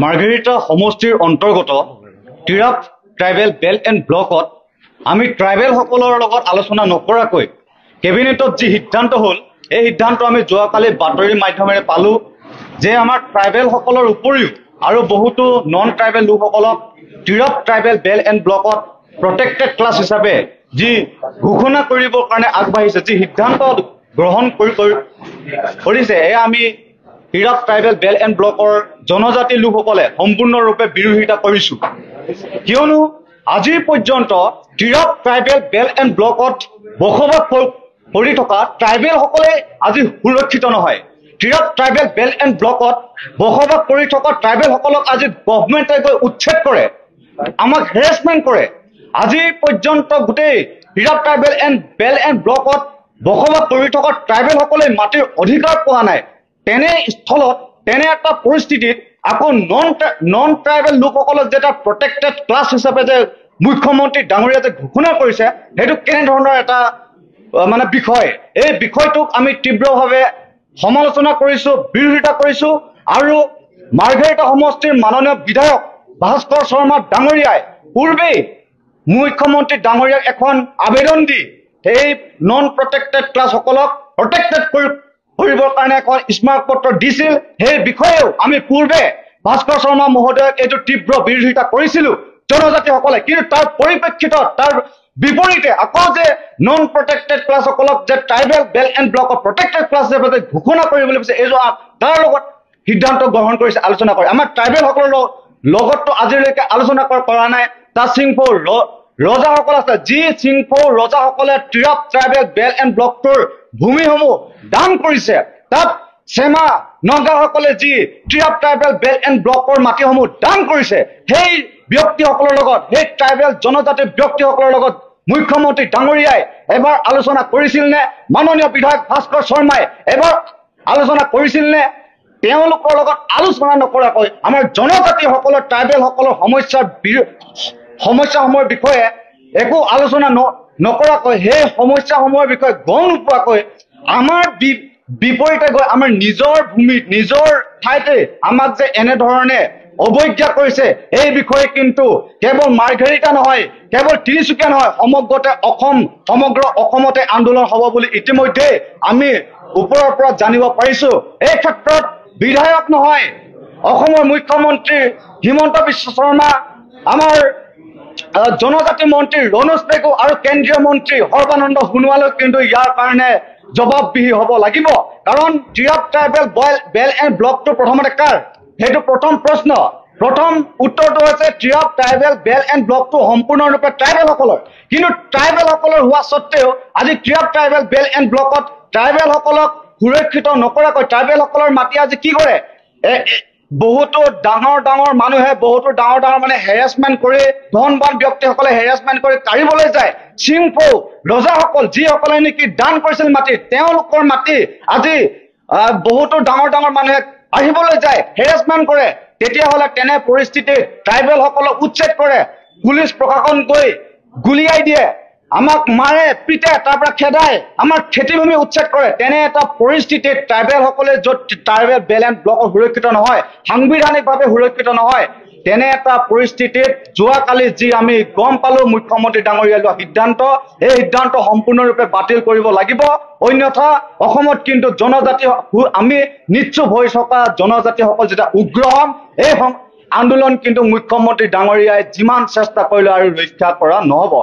মাৰ্ঘেৰিটা সমষ্টিৰ অন্তৰ্গত Tirap tribal belt and ব্লকত আমি ট্ৰাইবেলসকলৰ লগত আলোচনা নকৰাকৈ কেবিনেটত যি সিদ্ধান্ত হ'ল এই সিদ্ধান্ত আমি যোৱাকালি বাতৰিৰ মাধ্যমেৰে পালোঁ যে আমাৰ ট্ৰাইবেলসকলৰ উপৰিও আৰু বহুতো নন ট্ৰাইবেল লোকসকলক টিৰাপ ট্ৰাইবেল বেল্ট এণ্ড ব্লকত প্ৰটেক্টেড ক্লাছ হিচাপে যি ঘোষণা কৰিবৰ কাৰণে আগবাঢ়িছে, যি সিদ্ধান্ত গ্ৰহণ কৰিছে, এয়া আমি টিৰাপ ট্ৰাইবেল বেল্ট এণ্ড ব্লকৰ জনজাতি লোকসকলে সম্পূৰ্ণৰূপে বিৰোধিতা কৰিছোঁ। কিয়নো আজিৰ পৰ্যন্ত টিৰাপ ট্ৰাইবেল বেল্ট এণ্ড ব্লকত বসবাস কৰি থকা ট্ৰাইবেলসকলে আজি সুৰক্ষিত নহয়। টিৰাপ ট্ৰাইবেল বেল্ট এণ্ড ব্লকত বসবাস কৰি থকা ট্ৰাইবেলসকলক আজি গভৰ্ণমেণ্টে গৈ উচ্ছেদ কৰে, আমাক হেৰেছমেণ্ট কৰে। আজি পৰ্যন্ত গোটেই টিৰাপ ট্ৰাইবেল বেল্ট এণ্ড ব্লকত বসবাস কৰি থকা ট্ৰাইবেলসকলে মাটিৰ অধিকাৰ পোৱা নাই। তেনে স্থলত তেনে এটা পৰিস্থিতিত আকৌ নন ট্ৰাইবেল লোকসকলক যে এটা প্ৰটেক্টেড ক্লাছ হিচাপে যে মুখ্যমন্ত্ৰী ডাঙৰীয়া যে ঘোষণা কৰিছে, সেইটো কেনেধৰণৰ এটা বিষয়। এই বিষয়টোক আমি তীব্ৰভাৱে সমালোচনা কৰিছোঁ, বিৰোধিতা কৰিছোঁ। আৰু মাৰ্ঘেৰিটা সমষ্টিৰ মাননীয় বিধায়ক ভাস্কৰ শৰ্মা ডাঙৰীয়াই পূৰ্বেই মুখ্যমন্ত্ৰী ডাঙৰীয়াক এখন আবেদন দি এই নন প্ৰটেক্টেড ক্লাছসকলক প্ৰটেক্টেড কৰিবৰ কাৰণে এখন স্মাৰকপত্ৰ দিছিল। সেই বিষয়েও আমি পূৰ্বে ভাস্কৰ শৰ্মা মহোদয়ক এইটো তীব্ৰ বিৰোধিতা কৰিছিলোঁ জনজাতিসকলে। কিন্তু তাৰ পৰিপ্ৰেক্ষিতত তাৰ বিপৰীতে আকৌ যে নন প্ৰটেক্টেড ক্লাছসকলক যে ট্ৰাইবেল বেল্ট এণ্ড ব্লকৰ প্ৰটেক্টেড ক্লাছ হিচাপে ঘোষণা কৰিবলৈ বিচাৰে, এইযোৰ তাৰ লগত সিদ্ধান্ত গ্ৰহণ কৰিছে, আলোচনা কৰে। আমাৰ ট্ৰাইবেলসকলৰ লগততো আজিলৈকে আলোচনা কৰা নাই। তাত চিংফৌ ৰজাসকল আছে, যি চিংফৌ ৰজাসকলে টিৰাপ ট্ৰাইবেল বেল্ট এণ্ড ব্লকটোৰ ভূমিসমূহ দান কৰিছে। তাত চেমা নগাসকলে যি টিৰাপ ট্ৰাইবেল বেল্ট এণ্ড ব্লকৰ মাটিসমূহ দান কৰিছে, সেই ব্যক্তিসকলৰ লগত, সেই ট্ৰাইবেল জনজাতিৰ ব্যক্তিসকলৰ লগত মুখ্যমন্ত্ৰী ডাঙৰীয়াই এবাৰ আলোচনা কৰিছিল নে? মাননীয় বিধায়ক ভাস্কৰ শৰ্মাই এবাৰ আলোচনা কৰিছিল নে? তেওঁলোকৰ লগত আলোচনা নকৰাকৈ আমাৰ জনজাতিসকলৰ ট্ৰাইবেলসকলৰ সমস্যাসমূহৰ বিষয়ে একো আলোচনা নকৰাকৈ, সেই সমস্যাসমূহৰ বিষয়ে গম নোপোৱাকৈ আমাৰ বিপৰীতে গৈ আমাৰ নিজৰ ভূমিত নিজৰ ঠাইতে আমাক যে এনেধৰণে অৱজ্ঞা কৰিছে, এই বিষয়ে কিন্তু কেৱল মাৰ্ঘেৰিটা নহয়, কেৱল তিনিচুকীয়া নহয়, সমগ্ৰ অসমতে আন্দোলন হ'ব বুলি ইতিমধ্যে আমি ওপৰৰ পৰা জানিব পাৰিছোঁ। এই ক্ষেত্ৰত বিধায়ক নহয়, অসমৰ মুখ্যমন্ত্ৰী হিমন্ত বিশ্ব শৰ্মা, আমাৰ জনজাতি মন্ত্ৰী ৰণোজ পেগু আৰু কেন্দ্ৰীয় মন্ত্ৰী সৰ্বানন্দ সোণোৱালেও কিন্তু ইয়াৰ কাৰণে জবাবদিহি হ'ব লাগিব। কাৰণ টিৰাপ ট্ৰাইবেল বেল্ট এণ্ড ব্লকটো প্ৰথমতে কাৰ? সেইটো প্ৰথম প্ৰশ্ন। প্ৰথম উত্তৰটো হৈছে টিৰাপ ট্ৰাইবেল বেল্ট এণ্ড ব্লকটো সম্পূৰ্ণৰূপে ট্ৰাইবেলসকলৰ। কিন্তু ট্ৰাইবেলসকলৰ হোৱা স্বত্তেও আজি টিৰাপ ট্ৰাইবেল বেল্ট এণ্ড ব্লকত ট্ৰাইবেলসকলক সুৰক্ষিত নকৰাকৈ ট্ৰাইবেলসকলৰ মাটি আজি কি কৰে? বহুতো ডাঙৰ মানুহে হেৰাছমেণ্ট কৰি, ধনবান ব্যক্তিসকলে হেৰাছমেণ্ট কৰি কাঢ়িবলৈ যায়। চিংফৌ ৰজাসকল যিসকলে নেকি দান কৰিছিল মাটি, তেওঁলোকৰ মাটি আজি বহুতো ডাঙৰ মানুহে আহিবলৈ যায়, হেৰাছমেণ্ট কৰে। তেতিয়াহ'লে তেনে পৰিস্থিতিত ট্ৰাইবেলসকলক উচ্ছেদ কৰে, পুলিচ প্ৰশাসন গৈ গুলিয়াই দিয়ে, আমাক মাৰে পিটে, তাৰ পৰা খেদাই আমাৰ খেতিভূমি উচ্ছেদ কৰে। তেনে এটা পৰিস্থিতিত ট্ৰাইবেলসকলে য'ত ট্ৰাইবেল বেল্ট এণ্ড ব্লকৰ সুৰক্ষিত নহয়, সাংবিধানিকভাৱে সুৰক্ষিত নহয়, তেনে এটা পৰিস্থিতিত যোৱাকালি যি আমি গম পালোঁ মুখ্যমন্ত্ৰী ডাঙৰীয়াই লোৱা সিদ্ধান্ত, এই সিদ্ধান্ত সম্পূৰ্ণৰূপে বাতিল কৰিব লাগিব। অন্যথা অসমত কিন্তু জনজাতি, আমি নিশ্চুপ হৈ থকা জনজাতিসকল যেতিয়া উগ্ৰ হ'ম, এই আন্দোলন কিন্তু মুখ্যমন্ত্ৰী ডাঙৰীয়াই যিমান চেষ্টা কৰিলে আৰু ৰক্ষা কৰা নহ'ব।